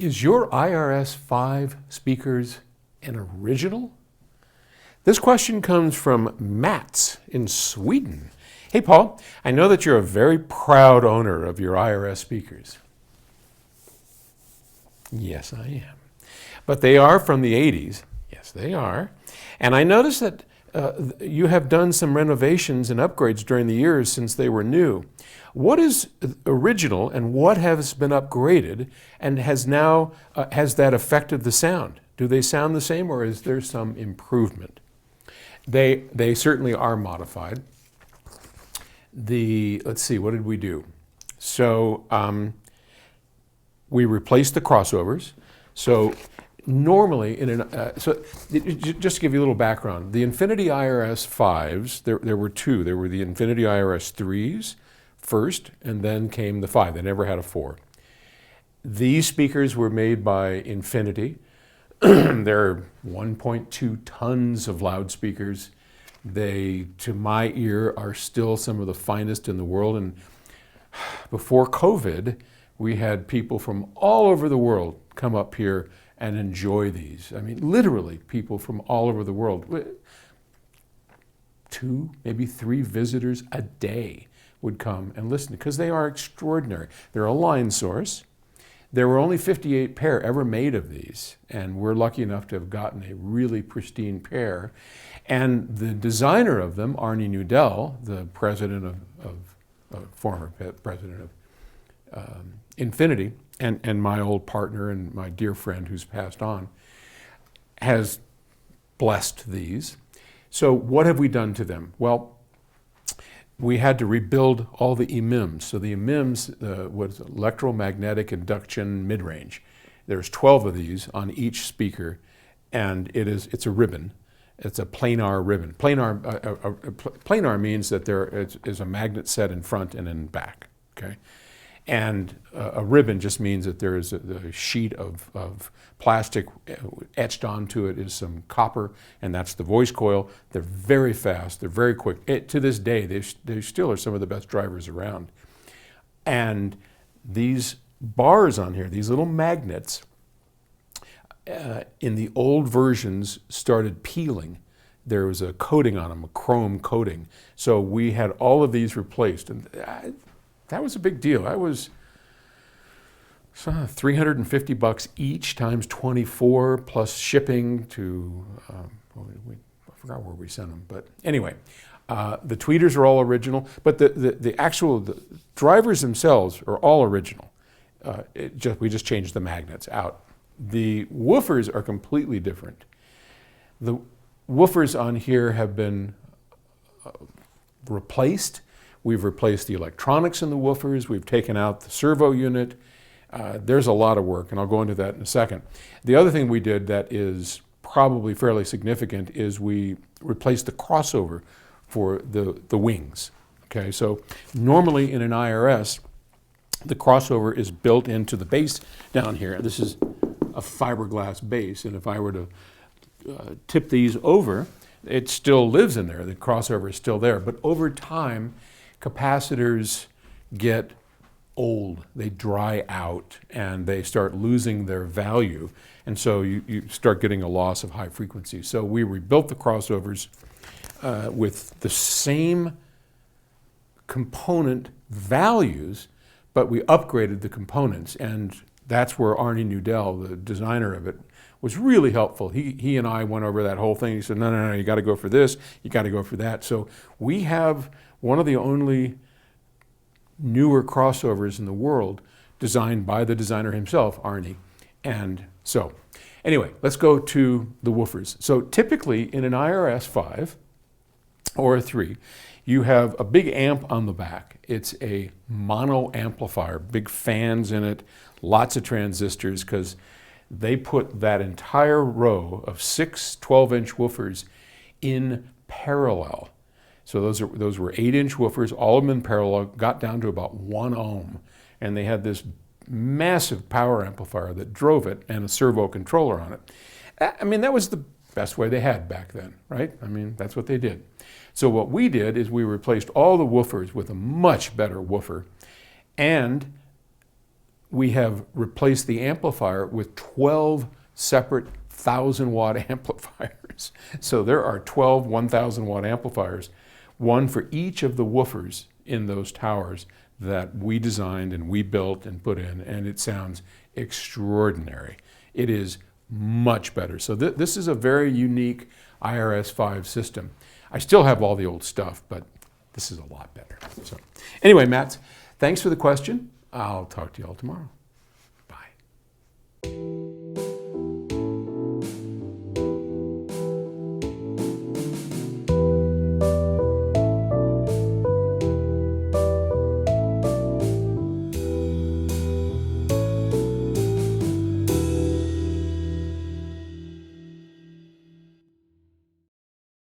Is your IRS-5 speakers an original? This question comes from Mats in Sweden. Hey, Paul, I know that you're a very proud owner of your IRS speakers. Yes, I am. But they are from the 80s. Yes, they are. And I noticed that you have done some renovations and upgrades during the years since they were new. What is original and what has been upgraded, and has that affected the sound? Do they sound the same, or is there some improvement? They certainly are modified. Let's see, what did we do? So we replaced the crossovers. So normally, just to give you a little background, the Infinity IRS 5s, there were two. There were the Infinity IRS 3s first, and then came the 5. They never had a 4. These speakers were made by Infinity. They're 1.2 tons of loudspeakers. They, to my ear, are still some of the finest in the world. And before COVID, we had people from all over the world come up here and enjoy these. I mean, literally, people from all over the world. 2, maybe 3 visitors a day would come and listen, because they are extraordinary. They're a line source. There were only 58 pair ever made of these, and we're lucky enough to have gotten a really pristine pair. And the designer of them, Arnie Nudell, the president former president of Infinity, and my old partner and my dear friend who's passed on, has blessed these. So what have we done to them? Well, we had to rebuild all the Emems. So the Emems was electromagnetic induction mid-range. There's 12 of these on each speaker, and it's a ribbon. It's a planar ribbon. Planar means that there is a magnet set in front and in back. Okay, and a ribbon just means that there is a sheet of plastic etched onto it is some copper, and that's the voice coil. They're very fast. They're very quick. To this day, they still are some of the best drivers around. And these bars on here, these little magnets, in the old versions started peeling. There was a coating on them, a chrome coating. So we had all of these replaced, and that was a big deal. I was $350 each times 24 plus shipping to, I forgot where we sent them. But anyway, the tweeters are all original, but the actual drivers themselves are all original. We just changed the magnets out. The woofers are completely different. The woofers on here have been replaced. We've replaced the electronics in the woofers. We've taken out the servo unit. There's a lot of work, and I'll go into that in a second. The other thing we did that is probably fairly significant is we replaced the crossover for the wings. Okay, so normally in an IRS, the crossover is built into the base down here. This is a fiberglass base, and if I were to tip these over, it still lives in there. The crossover is still there, but over time, capacitors get old, they dry out, and they start losing their value, and so you start getting a loss of high frequency. So we rebuilt the crossovers with the same component values, but we upgraded the components, and that's where Arnie Nudell, the designer of it, was really helpful. He and I went over that whole thing. He said, no, you got to go for this, you got to go for that. So we have one of the only newer crossovers in the world designed by the designer himself, Arnie. And so anyway, let's go to the woofers. So typically in an IRS 5 or a 3, you have a big amp on the back. It's a mono amplifier, big fans in it, lots of transistors, because they put that entire row of 6 12-inch woofers in parallel. So those were 8-inch woofers, all of them in parallel, got down to about 1 ohm. And they had this massive power amplifier that drove it and a servo controller on it. I mean, that was the best way they had back then, right? I mean, that's what they did. So what we did is we replaced all the woofers with a much better woofer, and we have replaced the amplifier with 12 separate 1,000-watt amplifiers. So there are 12 1,000-watt amplifiers, one for each of the woofers in those towers that we designed and we built and put in, and it sounds extraordinary. It is much better. So this is a very unique IRS-V system. I still have all the old stuff, but this is a lot better. So anyway, Matt, thanks for the question. I'll talk to you all tomorrow.